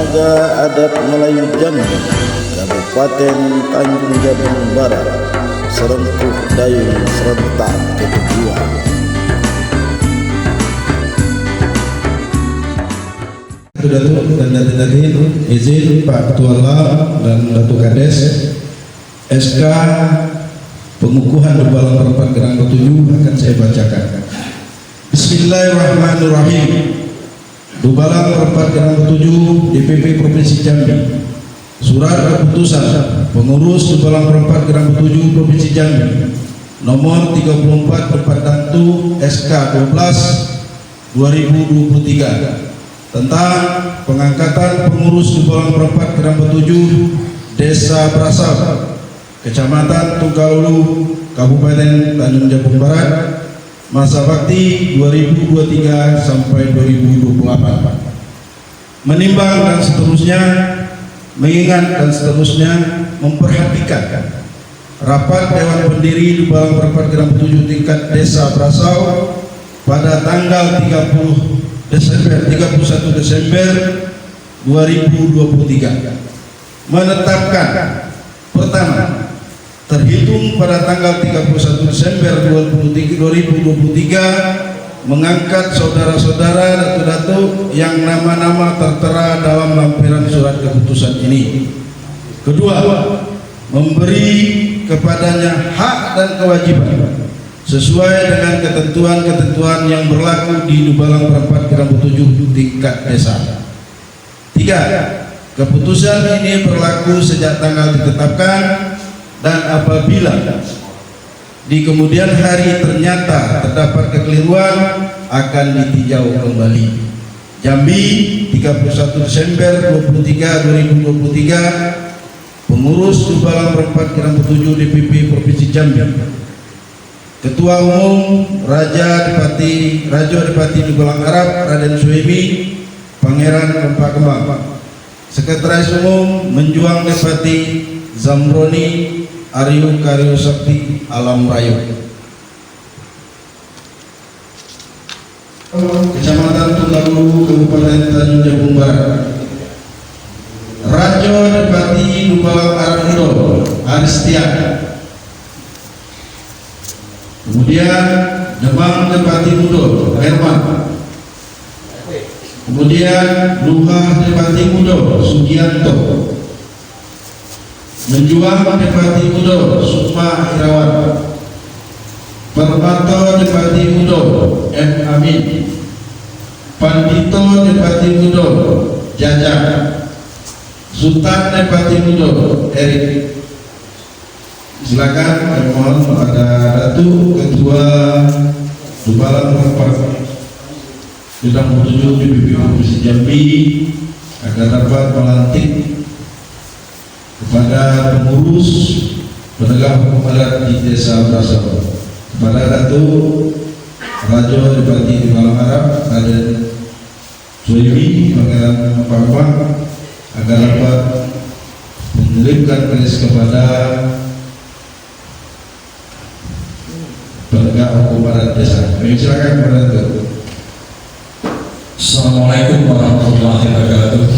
Marga Adat Melayu Jambi, Kabupaten Tanjung Jabung Barat, Serengkuh Dayung serentak kedua. Datuk dan Datin izin Pak Ketua LAM dan Datuk Kades SK pengukuhan Dubalang Perempat Gerang ke-7 akan saya bacakan. Bismillahirrahmanirrahim. Dubalang Perempat Gerang ke-7 DPP Provinsi Jambi. Surat keputusan pengurus Dubalang Perempat Gerang ke-7 Provinsi Jambi nomor 34 Departantu SK 12 2023 tentang pengangkatan pengurus Dubalang Perempat Gerang ke-7 Desa Brasal, Kecamatan Tunggalulu, Kabupaten Tanjung Jabung Barat, masa bakti 2023 sampai 2028. Menimbang dan seterusnya, mengingat dan seterusnya, memperhatikan rapat Dewan Pendiri Dubalang Perempat Gerang ke-7 tingkat Desa Brasal pada tanggal 31 Desember 2023 menetapkan: pertama, terhitung pada tanggal 31 Desember 2023 mengangkat saudara-saudara datu-datu yang nama-nama tertera dalam lampiran surat keputusan ini. Kedua, memberi kepadanya hak dan kewajiban sesuai dengan ketentuan-ketentuan yang berlaku di Dubalang Perempat Gerang ke-7 tingkat desa. Tiga, keputusan ini berlaku sejak tanggal ditetapkan dan apabila di kemudian hari ternyata terdapat kekeliruan akan ditinjau kembali. Jambi, 31 Desember 2023, pengurus Dubalang Perempat Gerang ke-7 DPP Provinsi Jambi. Ketua Umum Raja Dipati Dubalang Arab Raden Suhaimi Pangeran Rempak Kembang. Sekretaris Umum Menjuang Dipati Zamroni Aryu Karyo Sakti Alam Rayu. Kecamatan Tunggalulu, Kabupaten Tanjung Jabung Barat. Raja Dipati Dubalang Arab Indo Aristian. Kemudian Demang Dipati Mudo Herman. Kemudian Luhah Dipati Mudo Sugianto. Menjuang Dipati Mudo Sukma Irawan. Permato Dipati Mudo M. Amin. Pandito Dipati Mudo Jajak. Sultan Dipati Mudo Erik. Silakan, mohon pada Datuk Ketua Dubalang Perempat Gerang ke-7 DPP Provinsi Jambi agar dapat melantik kepada pengurus penegak hukum adat di Desa Brasal kepada Datuk Raja Dipati Dubalang Arab Raden Suhaimi Pangeran Rempak agar dapat mengirimkan keris kepada penegak hukum adat desa. Silakan kepada Datuk. Assalamualaikum warahmatullahi wabarakatuh.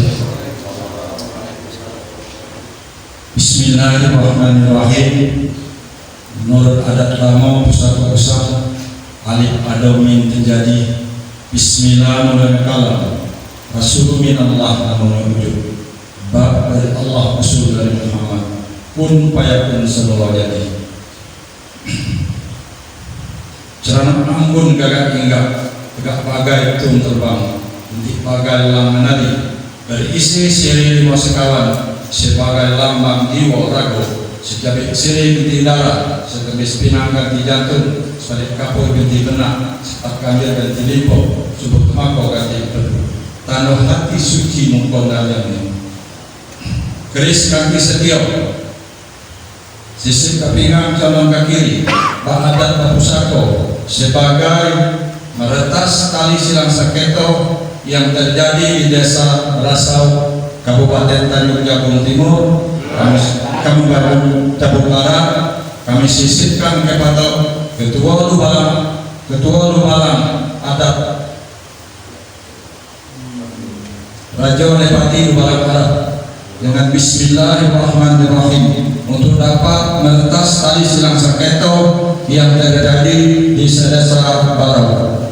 Bismillahirrahmanirrahim. Menurut adat lama pusaka besar alif adomin terjadi. Bismillah mulai kalam. Rasul minallah namun wujud. Bab dari Allah, usul dari Muhammad. Pun payakun sallallahu alaihi. Cerana ambun gagak inggak, tegak bagai tung terbang, intik bagai lam menadi, berisi siri lima sekawan, sebagai lambang jiwa rago, sejabik siri binti darah, sekebis pinang ganti jantung, sebalik kapur binti benak, sepak ganjil ganti limpo, subuk temako ganti pedu, tanah hati suci mengkondalnya. Keris kaki setiap, sisi kepingan calon kaki kiri, bak adat pusako sebagai meretas tali silang saketo yang terjadi di Desa Brasal, Kabupaten Tanjung Jabung Timur, Kabupaten Jabung Barat. Kami sisipkan kepada Ketua Dubalang Adat Raja Nepati Balang Arab dengan Bismillahirrahmanirrahim untuk dapat meretas tali silang sengketa yang terjadi di Sedesa Barau.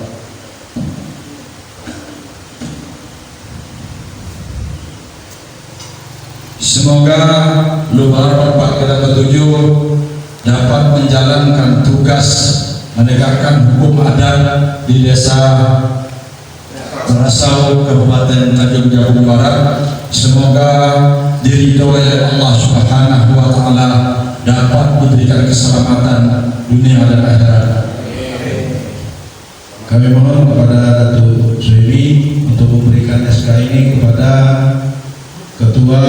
Semoga Lubang 4/7 dapat menjalankan tugas menegakkan hukum adat di Desa Brasau, Kabupaten Tanjung Jabung Barat. Semoga diridhoi oleh Allah Subhanahu wa Ta'ala, dapat memberikan keselamatan dunia dan akhirat. Kami mohon kepada Datuk Suimi untuk memberikan SK ini kepada Ketua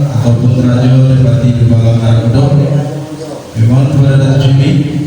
ataupun Raja Nepati Balang Arab. Kami mohon kepada Datuk Suimi.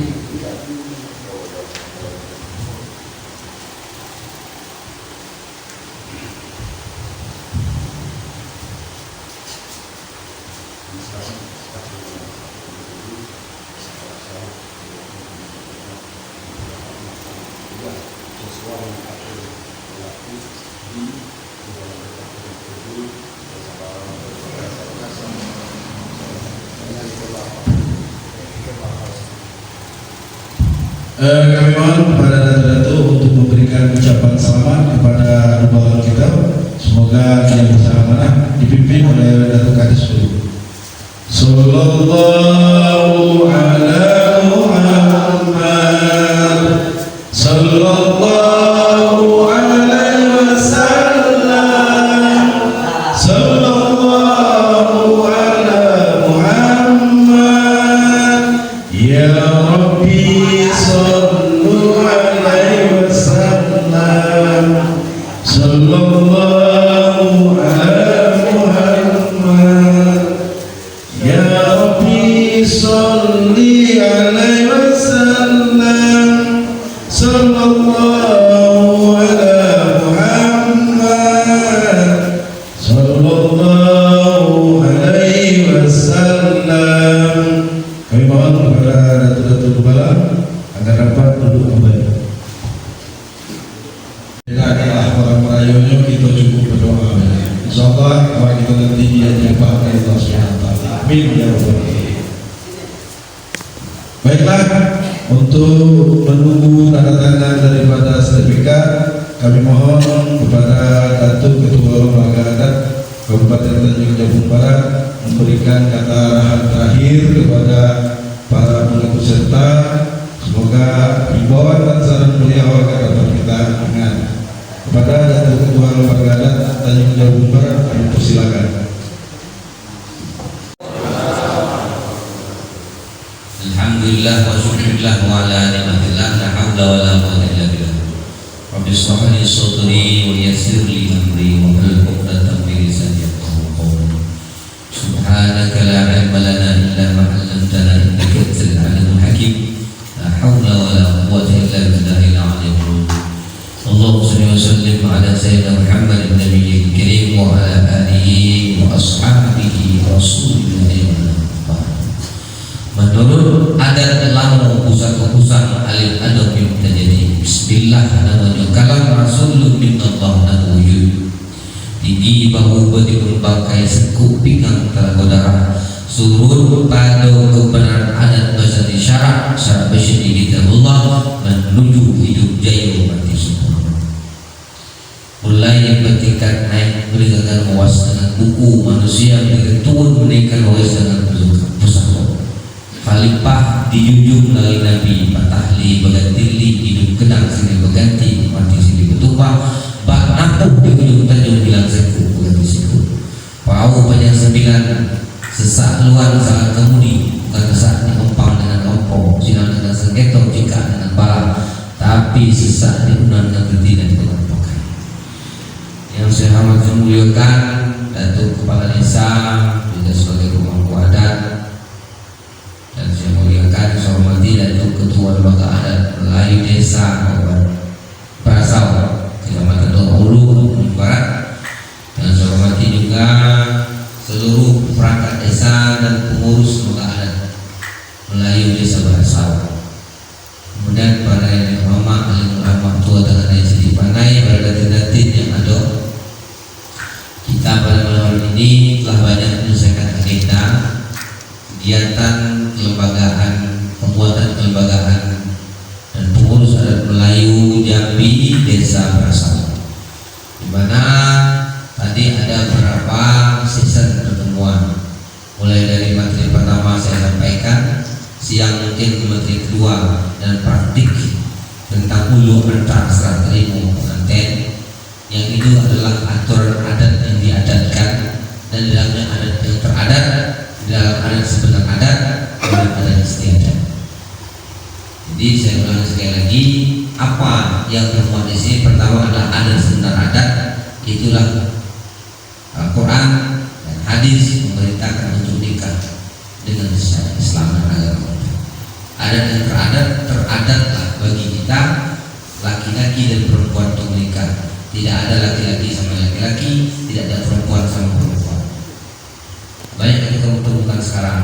Kami mohon kepada Datuk untuk memberikan ucapan selamat kepada Lubang kita. Semoga dia bisa amanah dipimpin oleh Datuk Kadis dulu. Sallallahu ala Muhammad sallallahu alaihi wasallam sallallahu ala Muhammad ya Rabbi sallu alaihi wasallam sallallahu ala Muhammad ya Rabbi salli alaihi wasallam sallallahu ala Muhammad sallallahu alaihi wasallam. Kami mohon kepada Datuk Kepala agar dapat duduk kembali. Adalah para merayunya kita cukup berdoa. InsyaAllah kalau kita nanti dijumpa oleh Allah SWT. Amin ya Rabbal Alamin. Baiklah, untuk menunggu tanda tangan daripada sertifikat, kami mohon kepada Datuk Ketua Lembaga Adat Kabupaten Tanjung Jabung Barat memberikan kata arahan terakhir kepada para pengikut serta. Semoga himbauan dan saran beliau agar dapat kita ingat. Kepada Datuk Ketua Lembaga Adat Tanjung Jabung Barat, kami persilakan. Alhamdulillah wa syukurillah wa ala ni'matillah, la hawla wa la quwwata illa billah. Rabbi shrah li sadri wa yassir li amri wa hlul 'uqdatam min lisani yafqahu qawli. Subhanaka la ilma lana illa ma 'allamtana innaka antal 'alimul hakim. La hawla wa la quwwata illa billahil 'aliyyil 'azim. Allahumma shalli wa sallim ala sayyidina Muhammadin nabiyil karim wa ala alihi wa ashabihi rasulillahi. Menurut adat lamu pusat-pusat alim adab yang terjadi bismillah namanya kalam rasulullah minallah dan wujud tinggi bahu betul bangkai sekup pinggang tergodara surut pada kebenaran adat bahasa syarat bersyadi kitabullah menuju hidup jaya mati sempurna. Mulai yang bertingkat naik berdasarkan wawas dengan buku manusia berketuan menaikkan wawas dengan pusaka Khalifah dijunjung dari Nabi Patahli bergantili hidup kenang sini berganti mati sini bertumpah bak nampuk di ujung tanjung bilang seku berganti siku pau banyak sembilan sesak luar sangat kemudi bukan sesak diempang dengan ompong sinar dengan sengketo jika dengan bala tapi sesak diunang dengan betina di tengah pakai. Yang saya amat memuliakan Datuk Kepala Desa juga sebagai pemangku adat, dan saya muliakan saya hormati Datuk Ketua Lembaga Adat Melayu Desa Kabupaten Brasau Kecamatan Ulu Barat, dan saya hormati juga seluruh perangkat desa dan pengurus Lembaga Adat Melayu Desa Brasau. Kemudian para yang ulama, alim ulama tua dengan yang sedih pandai, para datin-datin yang ada, telah banyak menyelesaikan agenda kegiatan kelembagaan, pembuatan kelembagaan dan pengurus adat Melayu Jambi Desa Brasal, di mana tadi ada beberapa season pertemuan. Mulai dari materi pertama saya sampaikan, siang mungkin materi kedua dan praktik tentang ulu antar serah terima pengantin, yang itu adalah aturan adat yang diadatkan dan di dalamnya adat yang teradat, di dalam adat sebenar adat dan adat istiadat. Jadi saya ulangi sekali lagi, apa yang termuat di sini pertama adalah adat sebenar adat, itulah Al-Quran dan hadis memerintahkan untuk nikah dengan syariat Islam dan agama. Adat yang teradatlah bagi kita laki-laki dan perempuan untuk menikah. Tidak ada laki-laki sama laki-laki, tidak ada perempuan sama perempuan. Banyak yang kita temukan sekarang.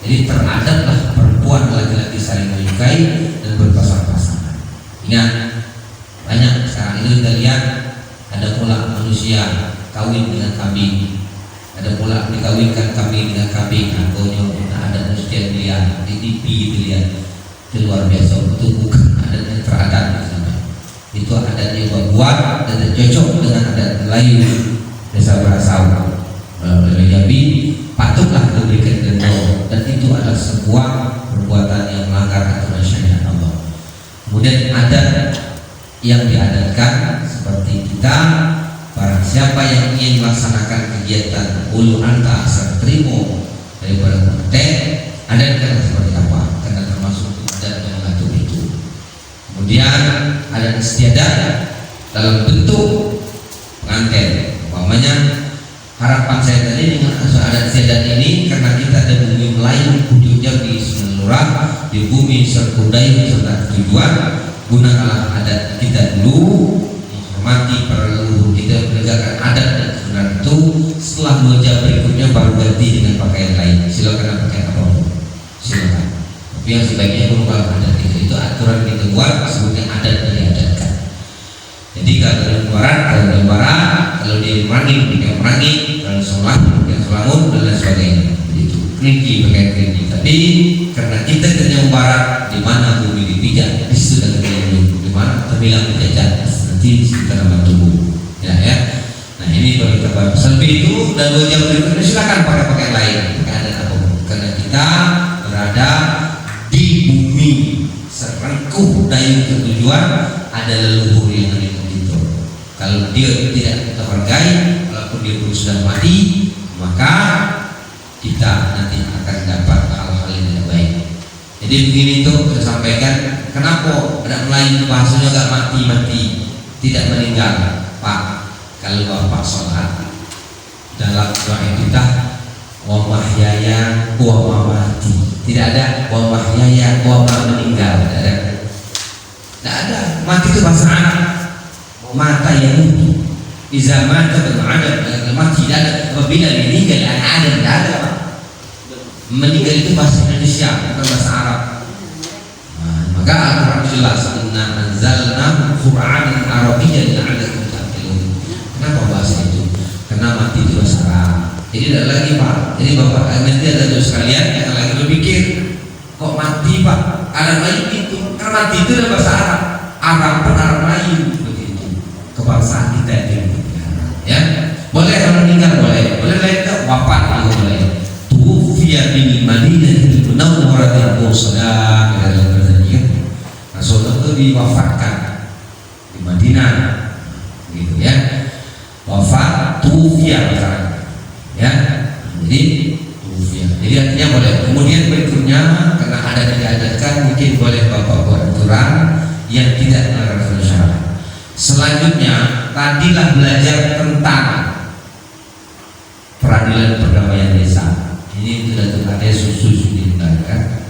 Jadi teradatlah perempuan dan laki-laki saling menyukai dan berpasang-pasangan. Ingat, banyak sekarang itu kita lihat ada pula manusia kawin dengan kambing, ada pula dikawinkan kambing dengan kambing. Ada manusia lihat di TV dilihat, itu luar biasa. Itu bukan adat yang teradat. Itu adat yang buat dan cocok dengan adat Melayu Desa Brasal Melayu Jambi, patutlah diberikan contoh, dan itu adalah sebuah perbuatan yang melanggar aturan syariat Allah. Kemudian adat yang diadatkan seperti kita, barang siapa yang ingin melaksanakan kegiatan ulu anta serta terima daripada pengantin, adatkan seperti apa, karena termasuk adat yang mengatur itu. Kemudian adat istiadat dalam bentuk pengantin. Umpamanya harapan saya tadi dengan adat istiadat ini, karena kita ada bumi Melayu khususnya di Senulurah, di bumi Serkudai serta tujuan, gunakanlah adat kita dulu, menghormati para leluhur kita, menegakkan adat dan kebenaran itu. Setelah 2 jam berikutnya baru ganti dengan pakaian lain. Silakan pakai apapun, silakan. Tapi yang sebaiknya mengubah adat itu aturan kita buat, sebutnya adat yang diadatkan. Jadi kalau kalau di merangin pakai merangin, kalau sholat pakai sholamun dan lain sebagainya. Itu kerinci pakai kerinci. Tapi karena kita ternyata barat, di mana bumi dipijak, di situ dan di mana terbilang dijajah nanti di sekitar nama tubuh. Ya. Nah ini baru kita bahas. Selebih itu dan 2 jam berikutnya silakan pakai pakaian lain, pakai adat apapun. Karena kita berada di bumi Serengkuh Dayu Ketujuan, ada leluhur yang ada di situ. Kalau dia tidak kita hargai, walaupun dia pun sudah mati, maka kita nanti akan dapat hal-hal yang tidak baik. Jadi begini tuh saya sampaikan, kenapa ada Melayu bahasanya agak mati-mati, tidak meninggal, Pak. Kalau Bapak sholat dalam doa kita, wa mahyaya wa mamati, tidak ada wa mahyaya wa meninggal, tidak ada. Mati itu bahasa Arab, mata yang mutu. Iza mata berada mati, tidak ada. Apabila meninggal ada, tidak ada. Meninggal itu bahasa Indonesia, bukan bahasa Arab. Maka Al-Quran jelas, inna anzalna Qur'anan Arabiyyan la'allakum ta'qilun. Kenapa bahasa itu? Karena mati itu bahasa Arab. Jadi tidak lagi Pak. Jadi Bapak nanti ada tuh sekalian yang lagi berpikir, kok mati Pak? Arab Melayu itu, karena mati itu adalah bahasa Arab. Arab pun Arab Melayu begitu. Kebangsaan kita itu. Ya, boleh kalau meninggal boleh lain tak wafat juga boleh. Tufiya bil Madinatil Munawwaratil Musadah dalam perjanjian. Rasulullah itu diwafatkan di Madinah, gitu ya. Wafat tufiya ya. Jadi tufiya. Jadi artinya boleh. Kemudian berikutnya, karena ada diadatkan, mungkin boleh Bapak buat aturan yang tidak melanggar syariat. Selanjutnya, tadilah belajar tentang peradilan perdamaian desa. Ini sudah tempatnya susu dihindarkan.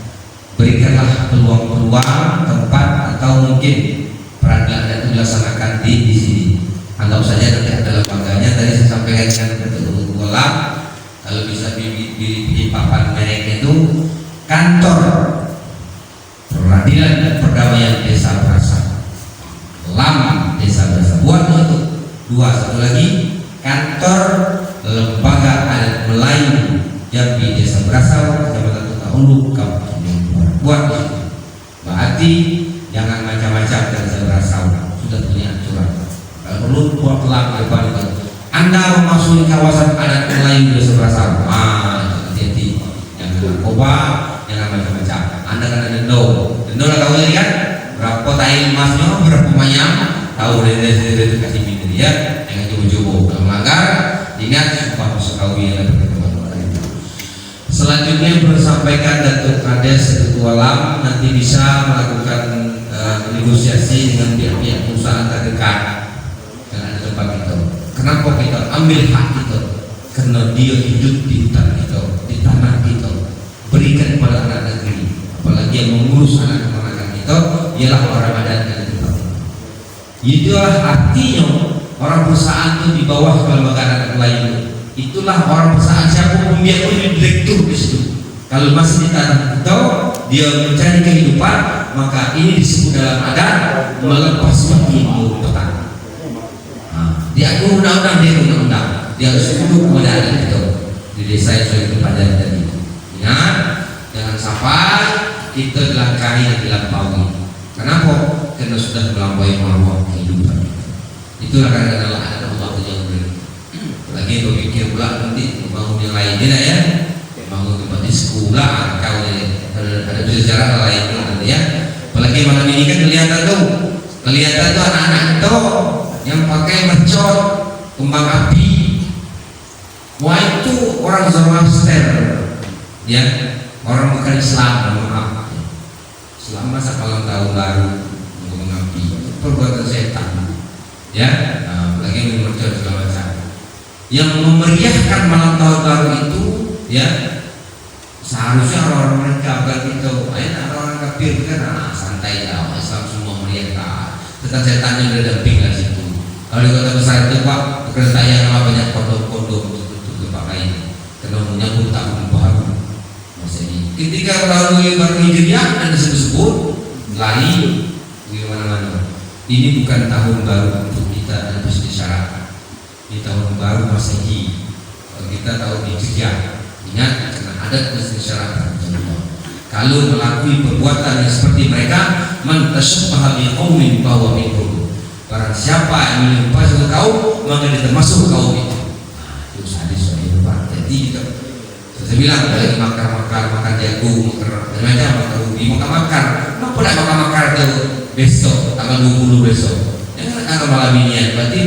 Berikanlah peluang-peluang tempat atau mungkin peradilan itu dilaksanakan di sini. Anggap saja nanti ada lembaga tadi saya sampaikan dengan ketua bola. Kalau bisa di papan merek itu kantor peradilan dan perdamaian desa Brasal, LAM Desa Brasal. Buat untuk 2, satu lagi kantor Lembaga Adat Melayu Jambi Desa Brasau, Kecamatan Taulu, Kabupaten Jember. Buat berarti jangan macam-macam dari Desa Brasau, sudah punya aturan. Kalau perlu buat pelang depan itu. Anda memasuki kawasan adat Melayu Desa Brasau, hati-hati, jangan narkoba, jangan macam-macam. Anda kena denda lah tahu tadi kan? Berapa tail emasnya, berapa banyak? Tahu dari kasih minum ya, jangan coba-coba. Kalau melanggar, ingat sumpah musukawi yang ada berkembang itu. Selanjutnya bersampaikan Datuk Kades Ketua LAM nanti bisa melakukan negosiasi dengan pihak-pihak perusahaan terdekat dan ada tempat itu. Kenapa kita ambil hak itu? Karena dia hidup di hutan kita, di tanah kita, berikan kepada anak negeri. Apalagi yang mengurus anak keponakan kita ialah orang adat dan tempat itu. Itulah artinya orang perusahaan itu di bawah kelembagaan adat Melayu. Itulah orang perusahaan siapa pembiak pun direktur di situ. Kalau masih di tanah kita, dia mencari kehidupan, maka ini disebut dalam adat melepas mati petani. Dia undang-undang, dia harus tunduk kepada adat itu di desa yang sudah dipelajari tadi. Ingat, jangan sampai kita dilangkahi dan dilampaui. Kenapa? Karena sudah melampaui marwah kehidupan. Itulah kadang-kadang adat Allah yang beri. Lagi berpikir pula nanti membangun yang lain tidak ya? Membangun tempat di sekolah, kau ada sejarah lain nanti ya. Apalagi malam ini kan kelihatan tuh anak-anak itu yang pakai mercon, kembang api. Wah itu orang Zoroaster, ya, orang bukan Islam, maaf. Islam masa malam tahun baru kembang api, perbuatan setan, ya. Lagi mercon segala macam. Yang memeriahkan malam tahun baru itu, ya, seharusnya orang-orang mereka begitu. Orang kafir kan santai lah, Islam semua meriahkan. Setan-setannya berdamping di situ. Kalau di kota besar itu Pak, kereta yang banyak kondom-kondom untuk tempat lain. Karena menyambut tahun baru. Maksudnya, ketika melalui baru Hijriah dan disebut lari di mana-mana. Ini bukan tahun baru untuk kita dan bisnis syarat. Di tahun baru Masehi. Kalau kita tahu Hijriah, ingat karena adat bisnis syarat. Kalau melakukan perbuatan yang seperti mereka, man tashabbaha biqaumin fahuwa minhum. Barang siapa yang menyerupai satu kaum, maka dia termasuk kaum itu. Itu hadis sahih Pak. Jadi kita saya bilang lagi makan jagung, makan ubi, makan. Kenapa tidak makan itu besok, tanggal 20 besok? Jangan tanggal malam ini. Berarti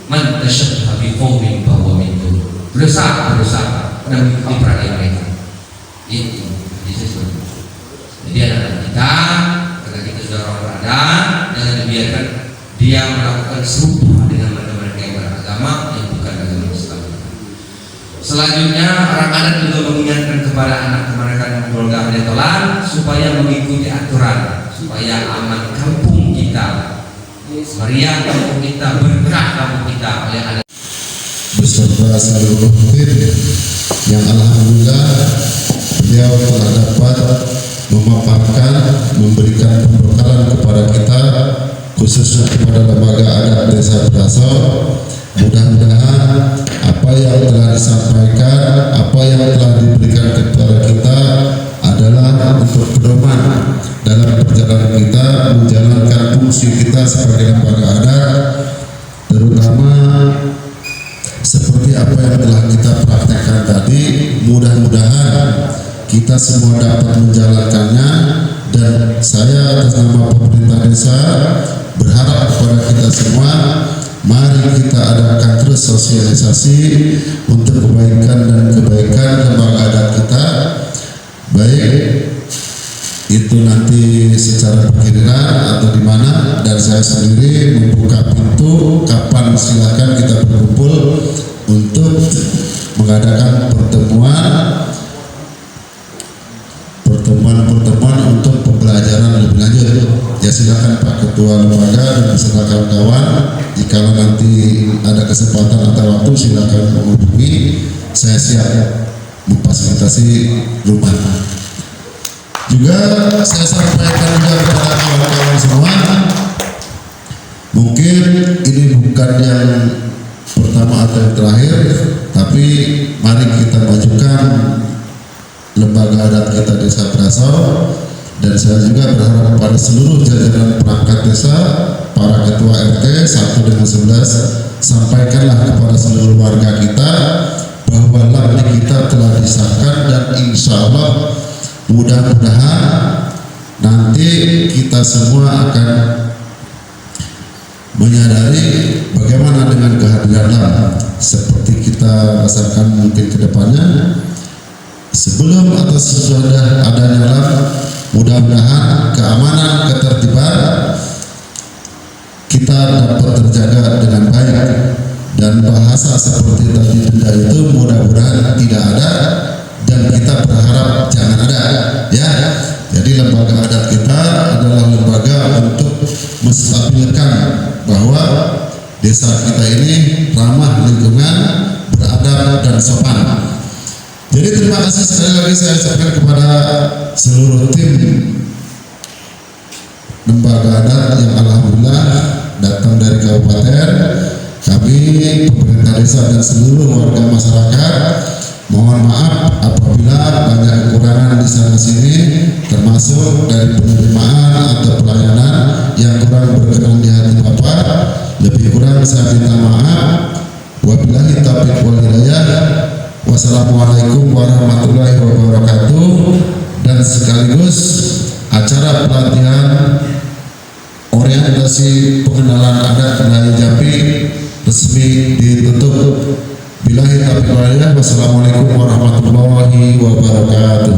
man tashabbaha biqaumin fahuwa minhum. Berusaha dan mengikuti perangai mereka. Itu sesuatu. Jadi anak kita, karena kita sudah orang beradat, jangan dibiarkan dia melakukan serupa dengan mereka yang beragama yang bukan agama Islam. Selanjutnya, orang adat juga mengingatkan kepada anak keponakan dan keluarga Hadetolan supaya mengikuti aturan, supaya aman kampung kita, meriah kampung kita, berkah kampung kita oleh adat. Beserta seluruh tim yang alhamdulillah beliau telah dapat memaparkan, memberikan pembekalan kepada kita, khususnya kepada lembaga adat Desa Brasau. Mudah-mudahan apa yang telah disampaikan, apa yang telah diberikan kepada kita adalah untuk pedoman dalam perjalanan kita menjalankan fungsi kita sebagai lembaga adat, terutama seperti apa yang telah kita praktekkan tadi. Mudah-mudahan kita semua dapat menjalankannya, dan saya atas nama pemerintah desa berharap kepada kita semua, mari kita adakan terus sosialisasi untuk kebaikan dan kebaikan lembaga adat kita, baik itu nanti secara perkiraan atau di mana, dan saya sendiri membuka pintu kapan silakan kita berkumpul untuk mengadakan pertemuan untuk pembelajaran lebih lanjut. Ya silakan Pak Ketua Lembaga dan beserta kawan-kawan, jika nanti ada kesempatan atau waktu silakan menghubungi, saya siap memfasilitasi rumah. Juga saya sampaikan juga kepada kawan-kawan semua, mungkin ini bukan yang pertama pertama atau yang terakhir, tapi mari kita majukan lembaga adat kita Desa Brasau. Dan saya juga berharap pada seluruh jajaran perangkat desa, para ketua RT 1 dengan 11, sampaikanlah kepada seluruh warga kita bahwa lamdi kita telah disahkan, dan insya Allah mudah-mudahan nanti kita semua akan menyadari bagaimana dengan kehadiran LAM seperti kita rasakan mungkin ke depannya. Sebelum atau sesudah adanya LAM, mudah-mudahan keamanan, ketertiban kita dapat terjaga dengan baik, dan bahasa seperti tadi denda itu mudah-mudahan tidak ada, dan kita berharap jangan ada, ya. Jadi lembaga adat kita adalah lembaga untuk menstabilkan bahwa desa kita ini ramah lingkungan, beradab dan sopan. Jadi terima kasih sekali lagi saya ucapkan kepada seluruh tim lembaga adat yang alhamdulillah datang dari kabupaten. Kami pemerintah desa dan seluruh warga masyarakat mohon maaf apabila banyak kekurangan di sana sini, termasuk dari penerimaan atau pelayanan yang kurang berkenan di hati Bapak. Lebih kurang saya minta maaf. Wabillahi taufiq wal hidayah. Wassalamualaikum warahmatullahi wabarakatuh. Dan sekaligus acara pelatihan orientasi pengenalan adat Melayu Jambi resmi ditutup. Billahi taufiq wal hidayah. Wassalamualaikum warahmatullahi wabarakatuh.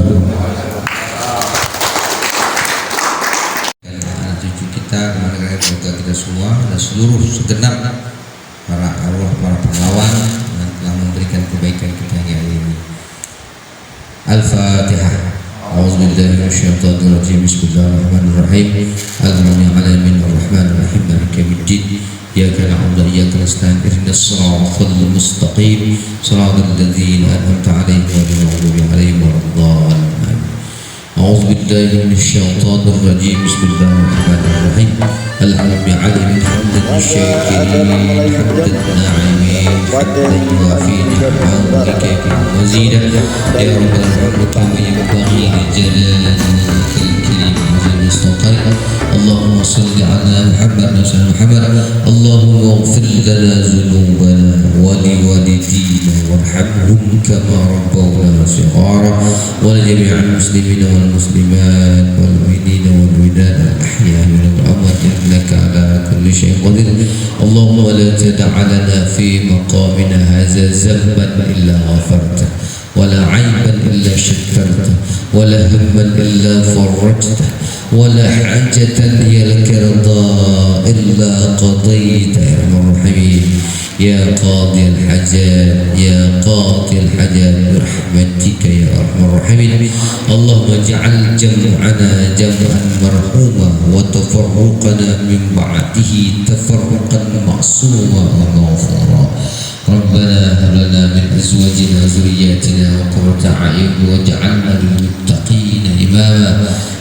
Anak cucu kita, keluarga kita semua, dan seluruh segenap para arwah, para pahlawan yang telah memberikan kebaikan kita hari ini. Al-Fatihah. A'udzubillahi minasyaitonir rajim. Bismillahirrahmanirrahim. Alhamdulillahi rabbil alamin. Maliki yaumiddin. Iyyaka na'budu wa iyyaka nasta'in. Ihdinas siratal mustaqim. Shiratal ladzina an'amta 'alaihim ghairil maghdubi 'alaihim waladdallin. أعوذ بالله من الشيطان الرجيم. بسم الله الرحمن الرحيم. الحمد لله حمدا الشاكرين حمدا الناعمين حمدا يوافي نعمك مزيدا يا رب الحمد كما ينبغي لجلال وجهك الكريم المستقيم. اللهم صل على محمد وسلم محمد. اللهم اغفر لنا ذنوبنا ولوالدينا وارحمهم كما ربونا صغارا ولجميع المسلمين والمسلمات والمؤمنين والولدان الأحياء والأموات إنك على كل شيء قدير. اللهم لا تدع لنا في مقامنا هذا ذنبا إلا غفرته، ولا عيبا إلا شكرته، ولا هما إلا فرجته، ولا حاجة هي لك رضا إلا قضيت يا أرحم الراحمين. يا قاضي الحاجات يا قاضي الحاجات برحمتك يا أرحم الراحمين. اللهم اجعل جمعنا جمعا مرحوما وتفرقنا من بعده تفرقا معصوما ومغفورا. ربنا هب لنا من أزواجنا وذرياتنا قرة أعين واجعلنا للمتقين إماما.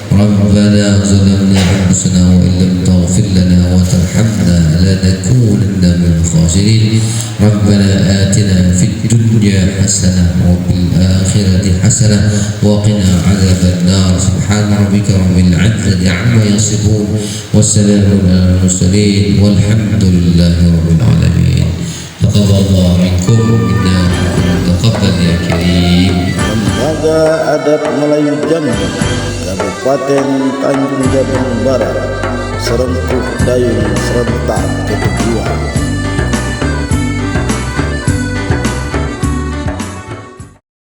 ربنا ظلمنا أنفسنا وإن لم تغفر لنا وترحمنا لنكونن من الخاسرين. ربنا آتنا في الدنيا حسنة وفي الآخرة حسنة وقنا عذاب النار. سبحان ربك رب العزة عما يصفون والسلام على المرسلين والحمد لله رب العالمين. تقبل الله منكم منا تقبل يا كريم. Lembaga Adat Melayu Jambi Kabupaten Tanjung Jabung Barat Serengkuh Dayung Serentak Kedua.